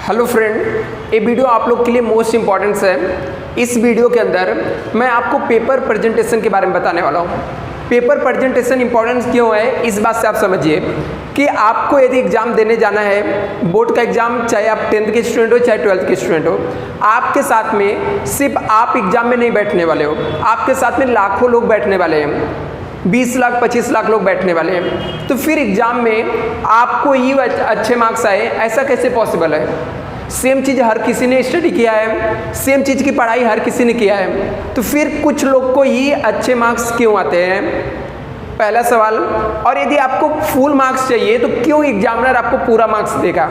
Hello friend, ये video आप लोग के लिए मोस्ट इम्पॉर्टेंट है। इस वीडियो के अंदर मैं आपको पेपर प्रेजेंटेशन के बारे में बताने वाला हूँ। पेपर प्रेजेंटेशन इंपॉर्टेंस क्यों है, इस बात से आप समझिए कि आपको यदि एग्जाम देने जाना है, बोर्ड का एग्जाम, चाहे आप 10th के स्टूडेंट हो चाहे 12th के स्टूडेंट हो, आपके साथ में सिर्फ आप एग्जाम में नहीं बैठने वाले हो, आपके साथ में लाखों लोग बैठने वाले हैं, 20 लाख 25 लाख लोग बैठने वाले हैं। तो फिर एग्जाम में आपको ही अच्छे मार्क्स आए, ऐसा कैसे पॉसिबल है? सेम चीज़ हर किसी ने स्टडी किया है, सेम चीज़ की पढ़ाई हर किसी ने किया है, तो फिर कुछ लोग को ही अच्छे मार्क्स क्यों आते हैं? पहला सवाल। और यदि आपको फुल मार्क्स चाहिए तो क्यों एग्जामिनर आपको पूरा मार्क्स देगा?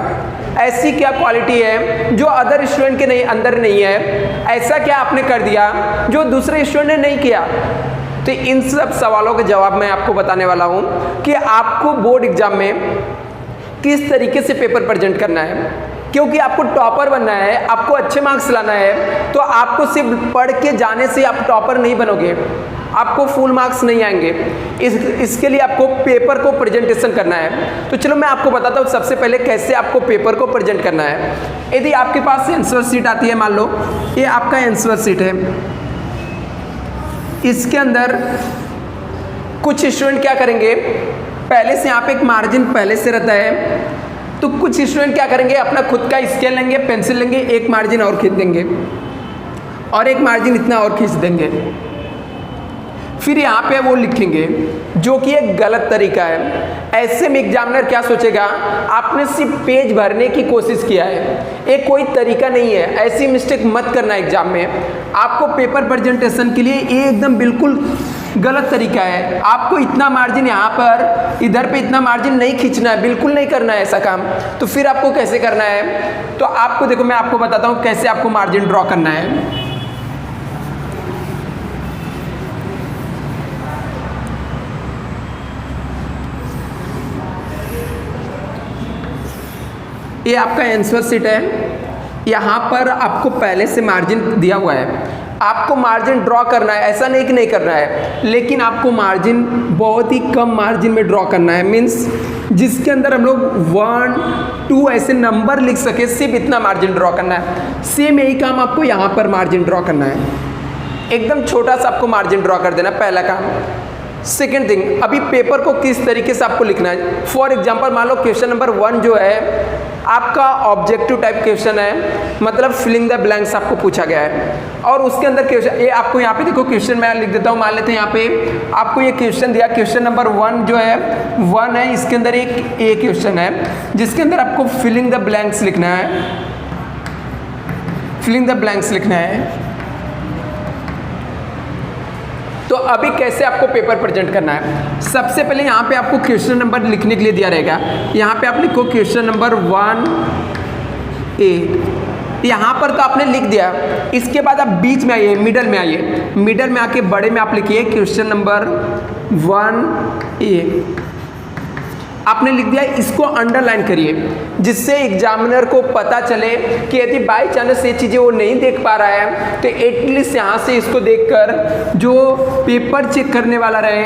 ऐसी क्या क्वालिटी है जो अदर स्टूडेंट के अंदर नहीं है? ऐसा क्या आपने कर दिया जो दूसरे स्टूडेंट ने नहीं किया? तो इन सब सवालों के जवाब मैं आपको बताने वाला हूं कि आपको बोर्ड एग्जाम में किस तरीके से पेपर प्रेजेंट करना है। क्योंकि आपको टॉपर बनना है, आपको अच्छे मार्क्स लाना है, तो आपको सिर्फ पढ़ के जाने से आप टॉपर नहीं बनोगे, आपको फुल मार्क्स नहीं आएंगे। इसके लिए आपको पेपर को प्रेजेंटेशन करना है। तो चलो मैं आपको बताता हूँ सबसे पहले कैसे आपको पेपर को प्रेजेंट करना है। यदि आपके पास आंसर शीट आती है, मान लो ये आपका आंसर शीट है, इसके अंदर कुछ स्टूडेंट क्या करेंगे, पहले से यहाँ पे एक मार्जिन पहले से रहता है, तो कुछ स्टूडेंट क्या करेंगे, अपना खुद का स्केल लेंगे, पेंसिल लेंगे, एक मार्जिन और खींच देंगे और एक मार्जिन इतना और खींच देंगे, फिर यहाँ पे वो लिखेंगे, जो कि एक गलत तरीका है। ऐसे में एग्जामिनर क्या सोचेगा, आपने सिर्फ पेज भरने की कोशिश किया है, ये कोई तरीका नहीं है। ऐसी मिस्टेक मत करना एग्जाम में। आपको पेपर प्रेजेंटेशन के लिए ये एकदम बिल्कुल गलत तरीका है। आपको इतना मार्जिन यहाँ पर, इधर पे इतना मार्जिन नहीं खींचना है, बिल्कुल नहीं करना है ऐसा काम। तो फिर आपको कैसे करना है? तो आपको देखो, मैं आपको बताता हूँ कैसे आपको मार्जिन ड्रॉ करना है। ये आपका आंसर शीट है, यहाँ पर आपको पहले से मार्जिन दिया हुआ है, आपको मार्जिन ड्रॉ करना है। ऐसा नहीं कि नहीं करना है, लेकिन आपको मार्जिन बहुत ही कम मार्जिन में ड्रॉ करना है। मीन्स जिसके अंदर हम लोग 1, 2 ऐसे नंबर लिख सके, सिर्फ इतना मार्जिन ड्रॉ करना है। सेम यही काम आपको यहाँ पर मार्जिन ड्रॉ करना है, एकदम छोटा सा आपको मार्जिन ड्रॉ कर देना, पहला काम। सेकेंड थिंग, अभी पेपर को किस तरीके से आपको लिखना है। फॉर एग्जाम्पल मान लो क्वेश्चन नंबर 1 जो है आपका ऑब्जेक्टिव टाइप क्वेश्चन है, मतलब फिलिंग द ब्लैंक्स आपको पूछा गया है, और उसके अंदर क्वेश्चन ये आपको यहाँ पे देखो, क्वेश्चन मैं लिख देता हूँ। मान लेते हैं यहाँ पे आपको ये क्वेश्चन दिया, क्वेश्चन नंबर 1 जो है 1 है, इसके अंदर एक ए क्वेश्चन है जिसके अंदर आपको फिलिंग द ब्लैंक्स लिखना है, फिलिंग द ब्लैंक्स लिखना है। तो अभी कैसे आपको पेपर प्रेजेंट करना है? सबसे पहले यहाँ पे आपको क्वेश्चन नंबर लिखने के लिए दिया रहेगा, यहाँ पे आप लिखो क्वेश्चन नंबर 1A। यहाँ पर तो आपने लिख दिया, इसके बाद आप बीच में आइए, मिडल में आइए, मिडल में आके बड़े में आप लिखिए क्वेश्चन नंबर 1A। आपने लिख दिया, इसको अंडरलाइन करिए, जिससे एग्जामिनर को पता चले कि यदि बाई चांस ये चीज़ें वो नहीं देख पा रहा है, तो एटलीस्ट यहाँ से इसको देखकर जो पेपर चेक करने वाला रहे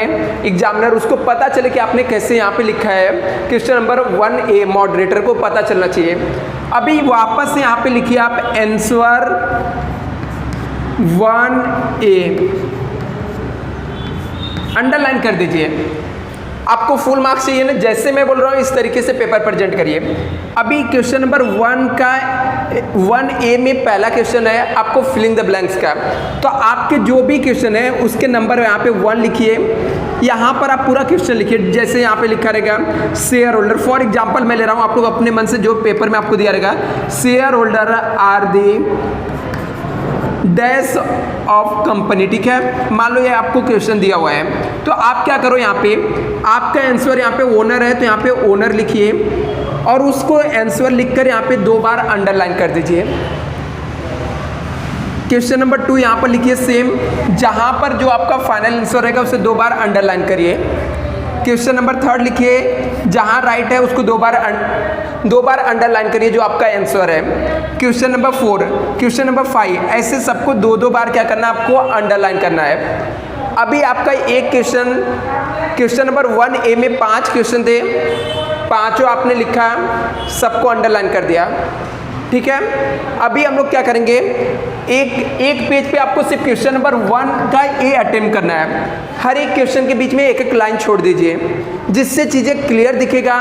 एग्जामिनर, उसको पता चले कि आपने कैसे यहाँ पे लिखा है। क्वेश्चन नंबर 1A मॉडरेटर को पता चलना चाहिए। अभी वापस से यहाँ पे लिखिए आप आंसर 1A, अंडरलाइन कर दीजिए। आपको फुल मार्क्स चाहिए ना, जैसे मैं बोल रहा हूँ इस तरीके से पेपर प्रेजेंट करिए। अभी क्वेश्चन नंबर 1A में पहला क्वेश्चन है आपको फिलिंग द ब्लैंक्स का, तो आपके जो भी क्वेश्चन है उसके नंबर यहाँ पे 1 लिखिए, यहाँ पर आप पूरा क्वेश्चन लिखिए, जैसे यहाँ पे लिखा रहेगा शेयर होल्डर। फॉर एग्जाम्पल मैं ले रहा हूँ, आप लोग अपने मन से जो पेपर में आपको दिया रहेगा, shareholder are the dash of company, ठीक है। मान लो ये आपको क्वेश्चन दिया हुआ है, तो आप क्या करो, यहाँ पे आपका आंसर यहाँ पे ओनर है, तो यहाँ पे ओनर लिखिए और उसको आंसर लिखकर यहाँ पे 2 बार अंडरलाइन कर दीजिए। क्वेश्चन नंबर 2 यहाँ पर लिखिए सेम, जहाँ पर जो आपका फाइनल आंसर रहेगा उसे 2 बार अंडरलाइन करिए। क्वेश्चन नंबर 3 लिखिए, जहाँ राइट है उसको 2 बार अंडरलाइन करिए जो आपका आंसर है। क्वेश्चन नंबर 4, क्वेश्चन नंबर 5, ऐसे सबको 2-2 बार क्या करना है, आपको अंडरलाइन करना है। अभी आपका एक क्वेश्चन नंबर 1A में 5 क्वेश्चन थे, पांचों आपने लिखा, सबको अंडरलाइन कर दिया। ठीक है। अभी हम लोग क्या करेंगे, एक पेज पे आपको सिर्फ क्वेश्चन नंबर 1 का ए अटेम्प्ट करना है। हर एक क्वेश्चन के बीच में एक एक लाइन छोड़ दीजिए, जिससे चीज़ें क्लियर दिखेगा।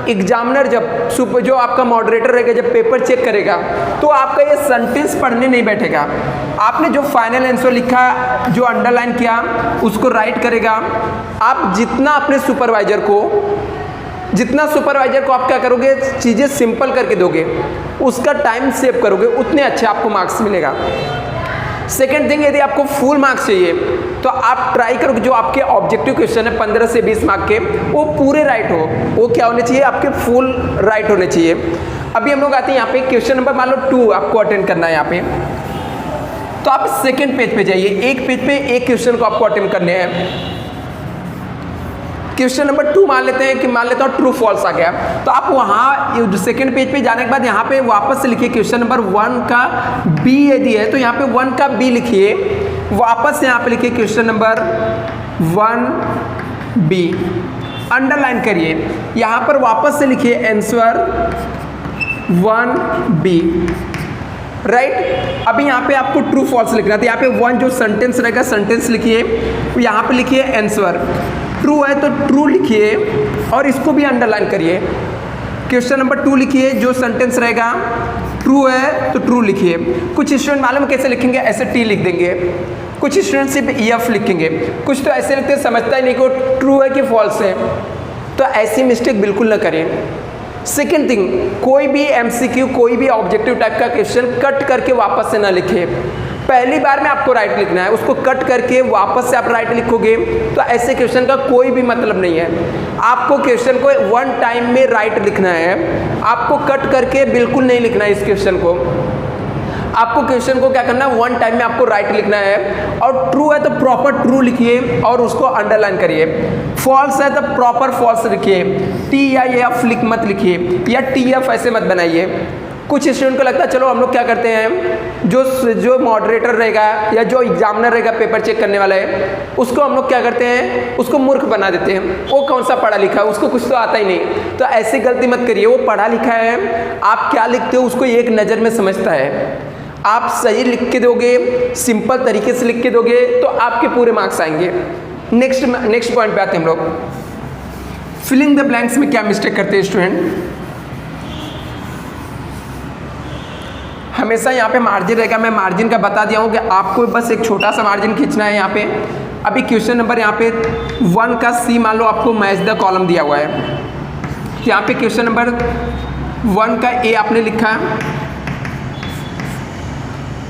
एग्जामिनर जब जो आपका मॉडरेटर रहेगा, जब पेपर चेक करेगा, तो आपका ये सेंटेंस पढ़ने नहीं बैठेगा। आपने जो फाइनल आंसर लिखा, जो अंडरलाइन किया, उसको राइट करेगा। आप जितना अपने सुपरवाइजर को आप क्या करोगे, चीज़ें सिंपल करके दोगे, उसका टाइम सेव करोगे, उतने अच्छे आपको मार्क्स मिलेगा। सेकेंड थिंग, यदि आपको फुल मार्क्स चाहिए तो आप ट्राई करो जो आपके ऑब्जेक्टिव क्वेश्चन है 15 से 20 मार्क के, वो पूरे राइट हो। वो क्या होने चाहिए, आपके फुल राइट होने चाहिए। अभी हम लोग आते हैं यहाँ पे क्वेश्चन नंबर मान लो 2 आपको अटेंड करना है यहाँ पे, तो आप सेकेंड पेज पे जाइए। एक पेज पे एक क्वेश्चन को आपको अटेम्प्ट करने हैं। क्वेश्चन नंबर 2 मान लेते हैं कि मान लेता हूँ ट्रू फॉल्स आ गया, तो आप वहाँ सेकेंड पेज पे जाने के बाद यहाँ पे वापस से लिखिए क्वेश्चन नंबर 1 का बी यदि है तो यहाँ पे 1 का बी लिखिए, वापस यहाँ पे लिखिए क्वेश्चन नंबर 1 बी, अंडरलाइन करिए, यहाँ पर वापस से लिखिए आंसर 1 बी, राइट। अभी यहाँ पे आपको ट्रू फॉल्स लिखना है, तो यहाँ पे 1 जो सेंटेंस रहेगा सेंटेंस लिखिए, यहाँ पे लिखिए आंसर, ट्रू है तो ट्रू लिखिए और इसको भी अंडरलाइन करिए। क्वेश्चन नंबर 2 लिखिए, जो सेंटेंस रहेगा ट्रू है तो ट्रू लिखिए। कुछ स्टूडेंट मालूम कैसे लिखेंगे, ऐसे टी लिख देंगे, कुछ स्टूडेंट सिर्फ एफ लिखेंगे, कुछ तो ऐसे लिखते समझता ही नहीं को ट्रू है कि फॉल्स है, तो ऐसी मिस्टेक बिल्कुल ना करें। सेकेंड थिंग, कोई भी एमसीक्यू, कोई भी ऑब्जेक्टिव टाइप का क्वेश्चन कट करके वापस से ना लिखे। पहली बार में आपको राइट लिखना है, उसको कट करके वापस से आप राइट लिखोगे तो ऐसे क्वेश्चन का कोई भी मतलब नहीं है। आपको क्वेश्चन को 1 टाइम में राइट लिखना है, आपको कट करके बिल्कुल नहीं लिखना है। इस क्वेश्चन को आपको क्वेश्चन को क्या करना है, 1 टाइम में आपको राइट लिखना है। और ट्रू है तो प्रॉपर ट्रू लिखिए और उसको अंडरलाइन करिए। फॉल्स है तो प्रॉपर फॉल्स लिखिए, टी या एफ लिख मत लिखिए, या टी एफ ऐसे मत बनाइए। कुछ स्टूडेंट को लगता है चलो हम लोग क्या करते हैं, जो मॉडरेटर रहेगा या जो एग्जामिनर रहेगा पेपर चेक करने वाला है, उसको हम लोग क्या करते हैं, उसको मूर्ख बना देते हैं। वो कौन सा पढ़ा लिखा है, उसको कुछ तो आता ही नहीं। तो ऐसी गलती मत करिए, वो पढ़ा लिखा है, आप क्या लिखते हो उसको एक नज़र में समझता है। आप सही लिख के दोगे, सिंपल तरीके से लिख के दोगे तो आपके पूरे मार्क्स आएंगे। नेक्स्ट पॉइंट पे आते हैं हम लोग, फिलिंग द ब्लैंक्स में क्या मिस्टेक करते हैं स्टूडेंट। हमेशा यहाँ पे मार्जिन रहेगा, मैं मार्जिन का बता दिया हूँ कि आपको बस एक छोटा सा मार्जिन खींचना है यहाँ पे। अभी क्वेश्चन नंबर यहाँ पे 1 का सी मान लो आपको मैच द कॉलम दिया हुआ है, तो यहाँ पे क्वेश्चन नंबर 1 का ए आपने लिखा है,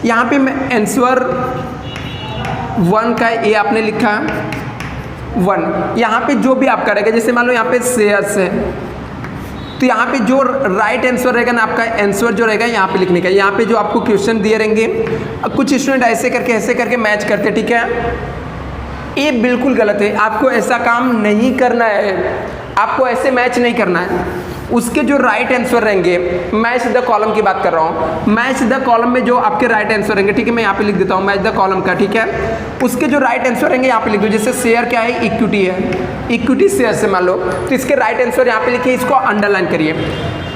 यहाँ पे आंसर 1 का ए आपने लिखा 1। यहाँ पे जो भी आपका रहेगा, जैसे मान लो यहाँ पे शेयर्स है, तो यहाँ पे जो राइट आंसर रहेगा ना, आपका आंसर जो रहेगा यहाँ पे लिखने का। यहाँ पे जो आपको क्वेश्चन दिए रहेंगे, कुछ स्टूडेंट ऐसे करके मैच करते, ठीक है, ये बिल्कुल गलत है। आपको ऐसा काम नहीं करना है, आपको ऐसे मैच नहीं करना है। उसके जो राइट आंसर रहेंगे, मैच द कॉलम की बात कर रहा हूँ, मैच द कॉलम में जो आपके राइट आंसर रहेंगे, ठीक है, मैं यहाँ पे लिख देता हूँ मैच द कॉलम का, ठीक है, उसके जो राइट आंसर रहेंगे यहाँ पे लिख दो। जैसे शेयर क्या है, इक्विटी है, इक्विटी शेयर से मान लो, तो इसके राइट आंसर यहाँ पे लिखिए, इसको अंडरलाइन करिए,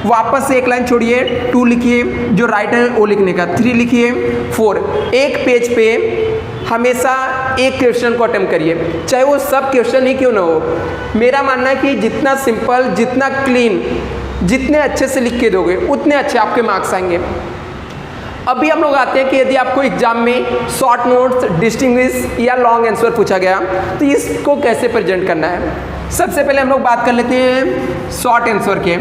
वापस से एक लाइन छोड़िए, 2 लिखिए, जो राइट है वो लिखने का, 3 लिखिए, 4। एक पेज पे हमेशा एक क्वेश्चन को अटेम्प्ट करिए, चाहे वो सब क्वेश्चन ही क्यों ना हो। मेरा मानना है कि जितना सिंपल, जितना क्लीन, जितने अच्छे से लिख के दोगे उतने अच्छे आपके मार्क्स आएंगे। अभी हम लोग आते हैं कि यदि आपको एग्जाम में शॉर्ट नोट्स, डिस्टिंग्विश या लॉन्ग आंसर पूछा गया तो इसको कैसे प्रेजेंट करना है। सबसे पहले हम लोग बात कर लेते हैं शॉर्ट आंसर के।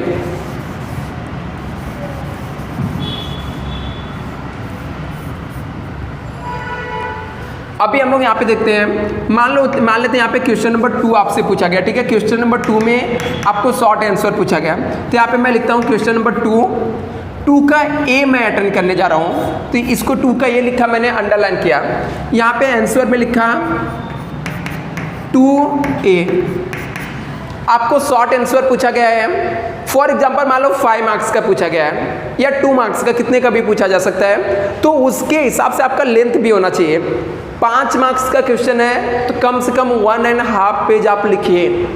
अभी हम लोग यहाँ पे देखते हैं, मान लेते हैं यहाँ पे क्वेश्चन नंबर 2 आपसे पूछा गया, ठीक है, क्वेश्चन नंबर 2 में आपको शॉर्ट आंसर पूछा गया, तो यहाँ पे मैं लिखता हूँ क्वेश्चन नंबर 2 का ए मैं अटेंड करने जा रहा हूँ, तो इसको 2 का ए लिखा, मैंने अंडरलाइन किया। यहाँ पे आंसर में लिखा 2A। आपको शॉर्ट आंसर पूछा गया है, फॉर एग्जाम्पल मान लो 5 मार्क्स का पूछा गया है या 2 मार्क्स का, कितने का भी पूछा जा सकता है, तो उसके हिसाब से आपका लेंथ भी होना चाहिए। 5 मार्क्स का क्वेश्चन है तो कम से कम 1.5 पेज आप लिखिए।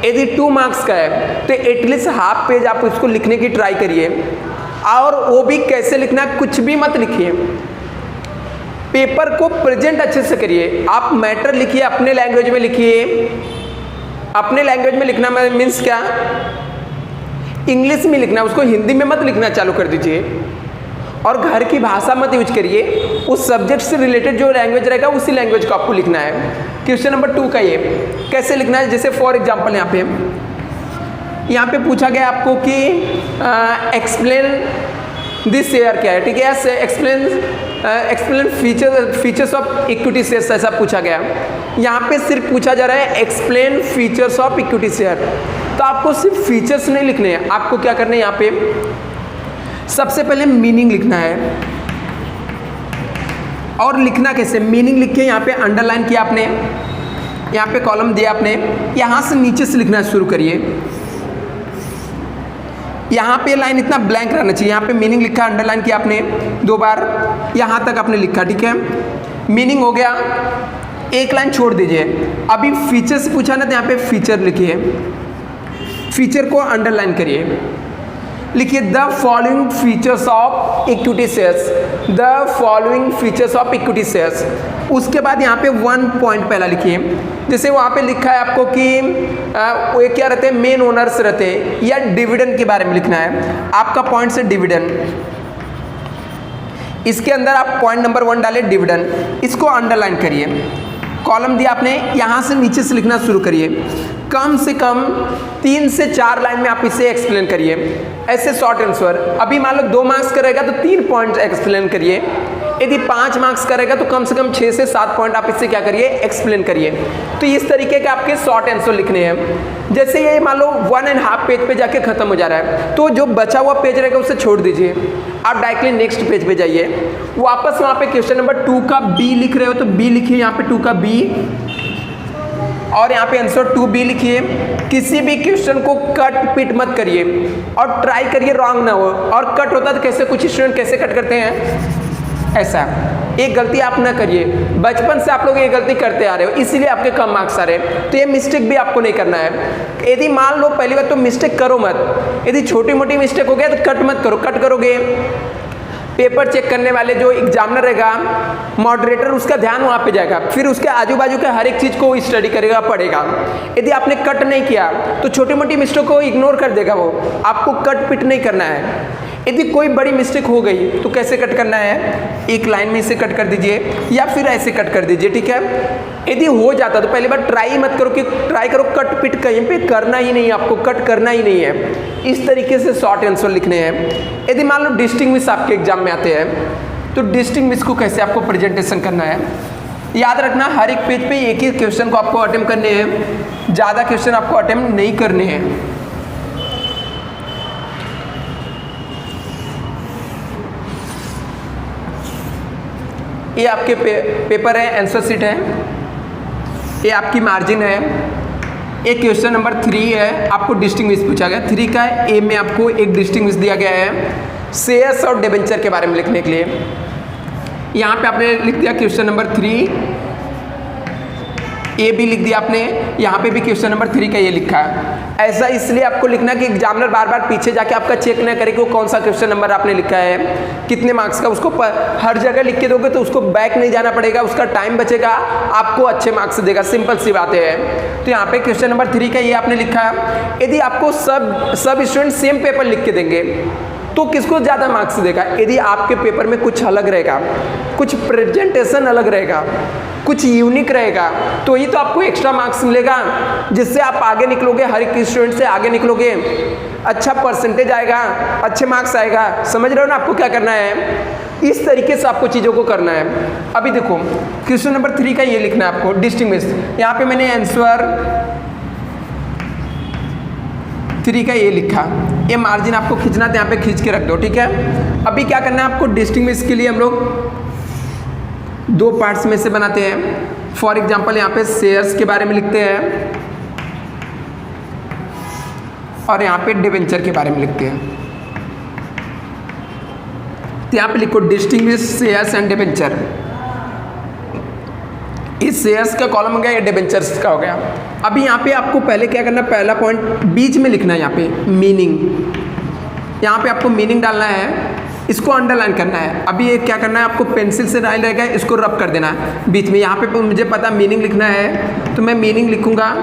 यदि 2 मार्क्स का है तो एटलीस्ट हाफ पेज आप उसको लिखने की ट्राई करिए। और वो भी कैसे लिखना है, कुछ भी मत लिखिए, पेपर को प्रेजेंट अच्छे से करिए। आप मैटर लिखिए, अपने लैंग्वेज में लिखिए। अपने लैंग्वेज में लिखना मीन्स क्या, इंग्लिश में लिखना, उसको हिंदी में मत लिखना चालू कर दीजिए। और घर की भाषा मत यूज करिए, उस सब्जेक्ट से रिलेटेड जो लैंग्वेज रहेगा उसी लैंग्वेज को आपको लिखना है। क्वेश्चन नंबर 2 का ये कैसे लिखना है, जैसे फॉर एग्जांपल यहाँ पे पूछा गया आपको कि एक्सप्लेन दिस शेयर क्या है, ठीक है, explain features of equity shares ऐसा पूछा गया। यहाँ पे सिर्फ पूछा जा रहा है explain features of equity share, तो आपको सिर्फ फीचर्स नहीं लिखने हैं, आपको क्या करना है, यहाँ पे सबसे पहले मीनिंग लिखना है। और लिखना कैसे, मीनिंग लिख के यहाँ पे अंडरलाइन किया आपने, यहाँ पे कॉलम दिया आपने, यहाँ से नीचे से लिखना शुरू करिए। यहाँ पे लाइन इतना ब्लैंक रहना चाहिए, यहाँ पे मीनिंग लिखा, अंडरलाइन किया आपने 2 बार, यहाँ तक आपने लिखा, ठीक है, मीनिंग हो गया, एक लाइन छोड़ दीजिए। अभी फीचर से पूछा ना, तो यहाँ पे फीचर लिखिए, फीचर को अंडरलाइन करिए, लिखिए the following features of equity shares, the following features of equity shares. उसके बाद यहाँ पे 1 पॉइंट पहला लिखिए, जैसे वहाँ पे लिखा है आपको कि वो क्या रहते हैं, मेन ओनर्स रहते हैं, या डिविडेंड के बारे में लिखना है। आपका पॉइंट से डिविडेंड, इसके अंदर आप पॉइंट नंबर 1 डालें डिविडेंड, इसको अंडरलाइन करिए। कॉलम दिया आपने, यहाँ से नीचे से लिखना शुरू करिए, कम से कम 3 से 4 लाइन में आप इसे एक्सप्लेन करिए, ऐसे शॉर्ट आंसर। अभी मान लो 2 मार्क्स करेगा तो 3 पॉइंट एक्सप्लेन करिए, यदि 5 मार्क्स करेगा तो कम से कम 6 से 7 पॉइंट आप इससे क्या करिए, एक्सप्लेन करिए। तो इस तरीके के आपके शॉर्ट आंसर लिखने हैं। जैसे ये मान लो 1.5 पेज पे जाके खत्म हो जा रहा है, तो जो बचा हुआ पेज रहेगा उसे छोड़ दीजिए, आप डायरेक्टली नेक्स्ट पेज पे जाइए। वापस वहाँ पे क्वेश्चन नंबर 2 का बी लिख रहे हो तो बी लिखिए, यहाँ पे 2 का बी, और यहाँ पे आंसर 2B लिखिए। किसी भी क्वेश्चन को कट पिट मत करिए और ट्राई करिए रॉन्ग ना हो। और कट होता तो कैसे, कुछ स्टूडेंट कैसे कट करते हैं, ऐसा एक गलती आप ना करिए। बचपन से आप लोग ये गलती करते आ रहे हो, इसीलिए आपके कम मार्क्स आ रहे हैं। तो ये मिस्टेक भी आपको नहीं करना है। यदि मान लो पहली बात तो मिस्टेक करो मत, यदि छोटी मोटी मिस्टेक हो गया तो कट मत करो। कट करोगे पेपर चेक करने वाले जो एग्जामिनर रहेगा, मॉडरेटर, उसका ध्यान वहाँ पे जाएगा, फिर उसके आजू बाजू के हर एक चीज़ को स्टडी करेगा, पढ़ेगा। यदि आपने कट नहीं किया तो छोटी मोटी मिस्टेक को इग्नोर कर देगा वो, आपको कट पिट नहीं करना है। यदि कोई बड़ी मिस्टेक हो गई तो कैसे कट करना है, एक लाइन में इसे कट कर दीजिए या फिर ऐसे कट कर दीजिए, ठीक है। यदि हो जाता तो पहली बार ट्राई मत करो कि ट्राई करो कट पिट कहीं पे करना ही नहीं है, आपको कट करना ही नहीं है। इस तरीके से शॉर्ट आंसर लिखने हैं। यदि मान लो डिस्टिंग्विश आपके एग्जाम में आते हैं तो डिस्टिंग्विश को कैसे आपको प्रेजेंटेशन करना है, याद रखना हर एक पेज पे एक ही क्वेश्चन को आपको अटेम्प्ट करने हैं, ज़्यादा क्वेश्चन आपको अटेम्प्ट नहीं करने हैं। ये आपके पेपर है, आंसर शीट है, ये आपकी मार्जिन है। एक क्वेश्चन नंबर 3 है, आपको डिस्टिंग्विश पूछा गया। 3 का ए में आपको एक डिस्टिंग्विश दिया गया है शेयर्स और डिबेंचर के बारे में लिखने के लिए। यहाँ पे आपने लिख दिया क्वेश्चन नंबर 3, ए भी लिख दिया आपने, यहाँ पे भी क्वेश्चन नंबर 3 का ये लिखा है। ऐसा इसलिए आपको लिखना कि एग्जामिनर बार बार पीछे जाके आपका चेक ना करे कि वो कौन सा क्वेश्चन नंबर आपने लिखा है, कितने मार्क्स का। उसको हर जगह लिख के दोगे तो उसको बैक नहीं जाना पड़ेगा, उसका टाइम बचेगा, आपको अच्छे मार्क्स देगा। सिंपल सी बात है। तो यहाँ पे क्वेश्चन नंबर 3 का ये आपने लिखा है। यदि आपको सब स्टूडेंट सेम पेपर लिख के देंगे तो किसको ज़्यादा मार्क्स देगा। यदि आपके पेपर में कुछ अलग रहेगा, कुछ प्रेजेंटेशन अलग रहेगा, कुछ यूनिक रहेगा, तो ही तो आपको एक्स्ट्रा मार्क्स मिलेगा, जिससे आप आगे निकलोगे, हर एक स्टूडेंट से आगे निकलोगे, अच्छा परसेंटेज आएगा, अच्छे मार्क्स आएगा। समझ रहे हो ना आपको क्या करना है, इस तरीके से आपको चीज़ों को करना है। अभी देखो क्वेश्चन नंबर 3 का ये लिखना है आपको डिस्टिंग्विश। यहाँ पे मैंने आंसर 3 का ये लिखा, ये मार्जिन आपको खींचना तो यहाँ पे खींच के रख दो, ठीक है। अभी क्या करना है आपको, डिस्टिंग्विश के लिए हम लोग 2 पार्ट्स में से बनाते हैं। फॉर एग्जांपल यहाँ पे शेयर्स के बारे में लिखते हैं और यहाँ पे डिबेंचर के बारे में लिखते हैं। तो यहाँ पे लिखो डिस्टिंग्विश शेयर्स एंड डिबेंचर। इस शेयर्स का कॉलम हो गया, ये डिबेंचर्स का हो गया। अभी यहाँ पे आपको पहले क्या करना, पहला पॉइंट बीच में लिखना है, यहाँ पे मीनिंग। यहाँ पे आपको मीनिंग डालना है, इसको अंडरलाइन करना है। अभी ये क्या करना है, आपको पेंसिल से लाइन रहेगा, इसको रब कर देना है बीच में। यहाँ पे मुझे पता मीनिंग लिखना है तो मैं मीनिंग लिखूँगा,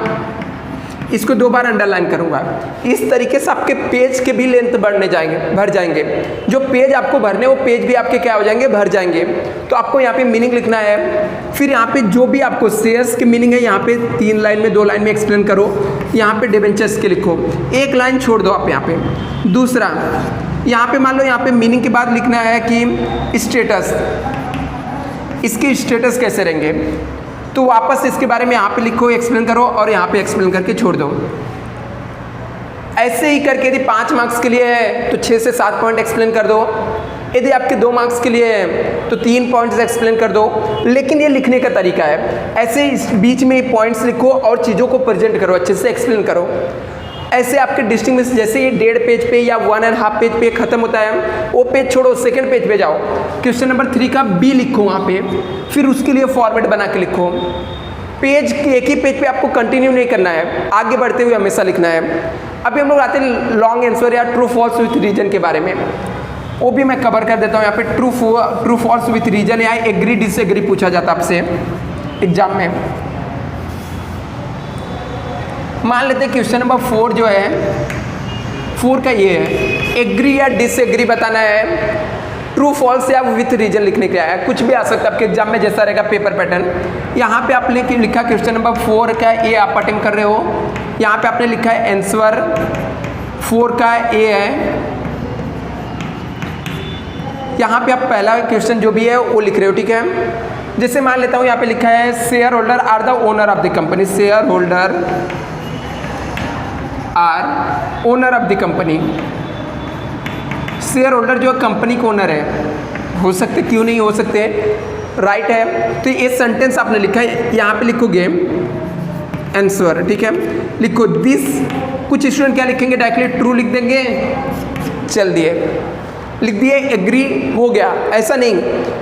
इसको 2 बार अंडरलाइन करूँगा। इस तरीके से आपके पेज के भी लेंथ भर जाएंगे। जो पेज आपको भरने वो पेज भी आपके क्या हो जाएंगे, भर जाएंगे। तो आपको यहाँ पे मीनिंग लिखना है। फिर यहाँ पे जो भी आपको शेयर्स की मीनिंग है यहाँ पे 3 लाइन में 2 लाइन में एक्सप्लेन करो। यहाँ पे डिबेंचर्स के लिखो, 1 लाइन छोड़ दो आप यहाँ पे। दूसरा यहाँ पे मान लो यहाँ पे मीनिंग के बाद लिखना है कि स्टेटस, इसके स्टेटस कैसे रहेंगे, तो वापस इसके बारे में यहाँ पे लिखो, एक्सप्लेन करो और यहाँ पे एक्सप्लेन करके छोड़ दो। ऐसे ही करके यदि 5 मार्क्स के लिए है तो 6 से 7 पॉइंट एक्सप्लेन कर दो। यदि आपके 2 मार्क्स के लिए है तो 3 पॉइंट्स एक्सप्लेन कर दो। लेकिन ये लिखने का तरीका है, ऐसे इस बीच में पॉइंट्स लिखो और चीज़ों को प्रेजेंट करो, अच्छे से एक्सप्लेन करो। ऐसे आपके डिस्टिंग्विश, जैसे ये 1.5 पेज पे या 1.5 पेज पे खत्म होता है, वो पेज छोड़ो, सेकंड पेज पे जाओ। क्वेश्चन नंबर 3 का बी लिखो वहाँ पे, फिर उसके लिए फॉर्मेट बना के लिखो। पेज एक ही पेज पे आपको कंटिन्यू नहीं करना है, आगे बढ़ते हुए हमेशा लिखना है। अभी हम लोग आते हैं लॉन्ग आंसर या ट्रू फॉल्स विथ रीजन के बारे में, वो भी मैं कवर कर देता हूँ। यहाँ पे ट्रू फॉल्स विथ रीजन या एग्री डिसएग्री पूछा जाता है आपसे एग्जाम में। मान लेते हैं क्वेश्चन नंबर 4 जो है, 4 का ये है, एग्री या डिसएग्री बताना है। ट्रू फॉल्स या विथ रीजन लिखने के लिए आया, कुछ भी आ सकता है आपके एग्जाम में, जैसा रहेगा पेपर पैटर्न। यहाँ पे आपने लिखा क्वेश्चन नंबर 4 का ए आप अटेम्प्ट कर रहे हो, यहाँ पे आपने लिखा है आंसर 4 का ए है। यहाँ पे आप पहला क्वेश्चन जो भी है वो लिख रहे हो, ठीक है। जैसे मान लेता हूँ यहाँ पे लिखा है shareholder are the owner of the company, shareholder are owner of the company. Shareholder जो कंपनी का ओनर है, हो सकते, क्यों नहीं हो सकते, राइट है। तो ये सेंटेंस आपने लिखा है, यहाँ पे लिखोगे आंसर, ठीक है। लिखो दिस, कुछ स्टूडेंट क्या लिखेंगे, डायरेक्टली ट्रू लिख देंगे, चल दिए, लिख दिए एग्री, हो गया। ऐसा नहीं,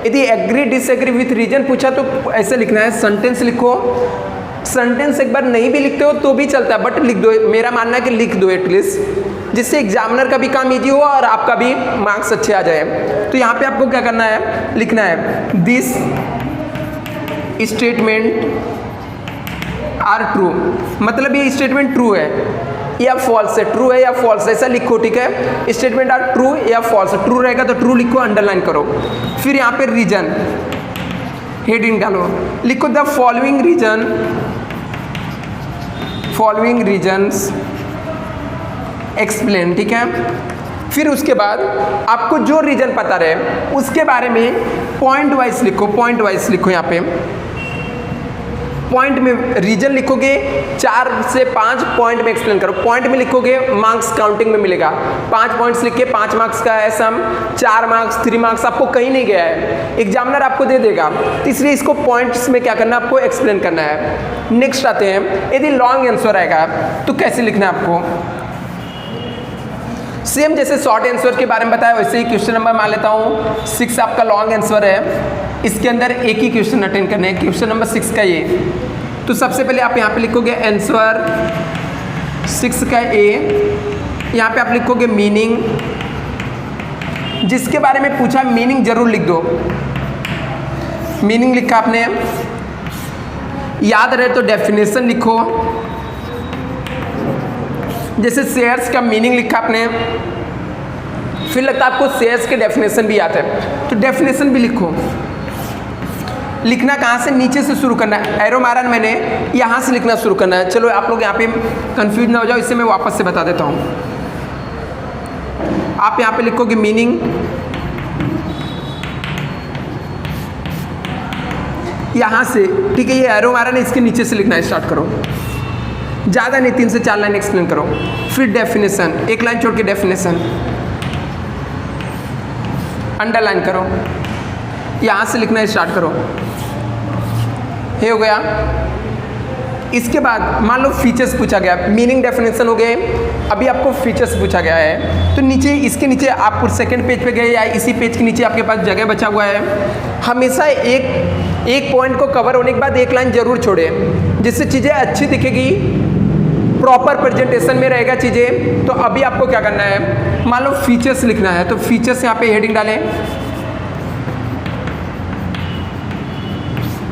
यदि एग्री डिसएग्री विथ रीजन पूछा तो ऐसे लिखना है, सेंटेंस लिखो। सेंटेंस एक बार नहीं भी लिखते हो तो भी चलता है, बट लिख दो। मेरा मानना है कि लिख दो एटलीस्ट, जिससे एग्जामिनर का भी काम इजी हो और आपका भी मार्क्स अच्छे आ जाए। तो यहाँ पे आपको क्या करना है, लिखना है दिस स्टेटमेंट आर ट्रू, मतलब ये स्टेटमेंट ट्रू है या फॉल्स है, ट्रू है या फॉल्स, ऐसा लिखो, ठीक है। स्टेटमेंट आर ट्रू या फॉल्स, ट्रू रहेगा तो ट्रू लिखो, अंडरलाइन करो। फिर यहाँ पे रीजन, हेडिंग डालो, लिखो the following reason, following reasons explain, ठीक है। फिर उसके बाद आपको जो रीजन पता रहे उसके बारे में पॉइंट वाइज लिखो, पॉइंट वाइज लिखो। यहाँ पे पॉइंट में रीजन लिखोगे, 4 से 5 पॉइंट में एक्सप्लेन करो। पॉइंट में लिखोगे, मार्क्स काउंटिंग में मिलेगा। 5 पॉइंट्स लिख के 5 मार्क्स का है सम, 4 मार्क्स 3 मार्क्स आपको कहीं नहीं गया है, एग्जामिनर आपको दे देगा। इसलिए इसको पॉइंट्स में क्या करना है, आपको एक्सप्लेन करना है। नेक्स्ट आते हैं, यदि लॉन्ग आंसर आएगा तो कैसे लिखना है आपको। सेम जैसे शॉर्ट आंसर के बारे में बताया वैसे ही क्वेश्चन नंबर मान लेता हूँ 6 आपका लॉन्ग आंसर है, इसके अंदर एक ही क्वेश्चन अटेंड करने हैं, क्वेश्चन नंबर 6 का ये। तो सबसे पहले आप यहाँ पे लिखोगे आंसर 6 का ए, यहाँ पे आप लिखोगे मीनिंग, जिसके बारे में पूछा मीनिंग जरूर लिख दो। मीनिंग लिखा आपने, याद रहे तो डेफिनेशन लिखो। जैसे शेयर्स का मीनिंग लिखा आपने, फिर लगता है आपको शेयर्स के डेफिनेशन भी आता है तो डेफिनेशन भी लिखो। लिखना कहाँ से, नीचे से शुरू करना है, एरो मारा मैंने, यहाँ से लिखना शुरू करना है। चलो आप लोग यहाँ पे कंफ्यूज ना हो जाओ, इससे मैं वापस से बता देता हूँ। आप यहाँ पे लिखोगे मीनिंग, यहाँ से, ठीक है, ये एरो मारा ना, इसके नीचे से लिखना स्टार्ट करो, ज़्यादा नहीं, 3 से 4 लाइन एक्सप्लेन करो। फिर डेफिनेशन, 1 लाइन छोड़ के डेफिनेशन अंडरलाइन करो, यहाँ से लिखना स्टार्ट करो। ये हो गया। इसके बाद मान लो फीचर्स पूछा गया, मीनिंग डेफिनेशन हो गए, अभी आपको फीचर्स पूछा गया है तो नीचे, इसके नीचे आप सेकंड पेज पे गए या इसी पेज के नीचे आपके पास जगह बचा हुआ है, हमेशा एक पॉइंट को कवर होने के बाद 1 लाइन जरूर छोड़े, जिससे चीज़ें अच्छी दिखेगी, प्रॉपर प्रेजेंटेशन में रहेगा चीज़ें। तो अभी आपको क्या करना है, मान लो फीचर्स लिखना है तो फीचर्स यहाँ पे हेडिंग डालें,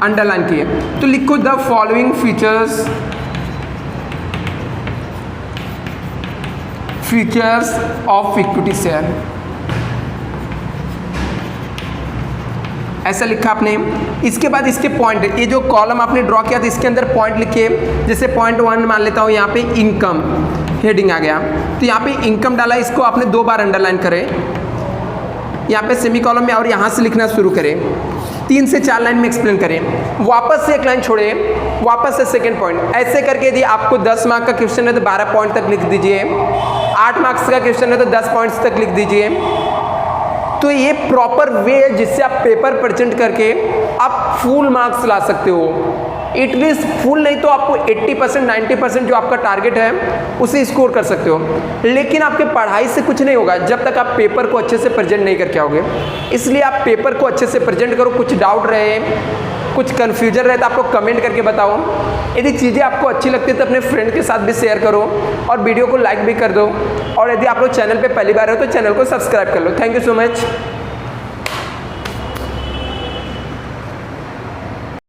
अंडरलाइन किए तो लिखो the following features of equity share, ऐसा लिखा आपने। इसके बाद इसके पॉइंट, ये जो कॉलम आपने ड्रॉ किया था इसके अंदर पॉइंट लिखिए। जैसे पॉइंट 1 मान लेता हूँ, यहाँ पे इनकम हेडिंग आ गया तो यहाँ पे इनकम डाला, इसको आपने 2 बार अंडरलाइन करें यहाँ पे सेमी कॉलम में, और यहाँ से लिखना शुरू करें। 3 से 4 लाइन में एक्सप्लेन करें, वापस से 1 लाइन छोड़े, वापस से सेकेंड पॉइंट। ऐसे करके यदि आपको 10 मार्क का क्वेश्चन है तो 12 पॉइंट तक लिख दीजिए, 8 मार्क्स का क्वेश्चन है तो 10 पॉइंट्स तक लिख दीजिए। तो ये प्रॉपर वे है जिससे आप पेपर प्रेजेंट करके आप फुल मार्क्स ला सकते हो। एटलीस्ट फुल नहीं तो आपको 80% 90% जो आपका टारगेट है उसे स्कोर कर सकते हो। लेकिन आपके पढ़ाई से कुछ नहीं होगा जब तक आप पेपर को अच्छे से प्रेजेंट नहीं करके आओगे। इसलिए आप पेपर को अच्छे से प्रेजेंट करो। कुछ डाउट रहे, कुछ कन्फ्यूजन रहे तो आप लोग कमेंट करके बताओ। यदि चीज़ें आपको अच्छी लगती है तो अपने फ्रेंड के साथ भी शेयर करो और वीडियो को लाइक भी कर दो। और यदि आप लोग चैनल पे पहली बार हो तो चैनल को सब्सक्राइब कर लो। Thank you so much.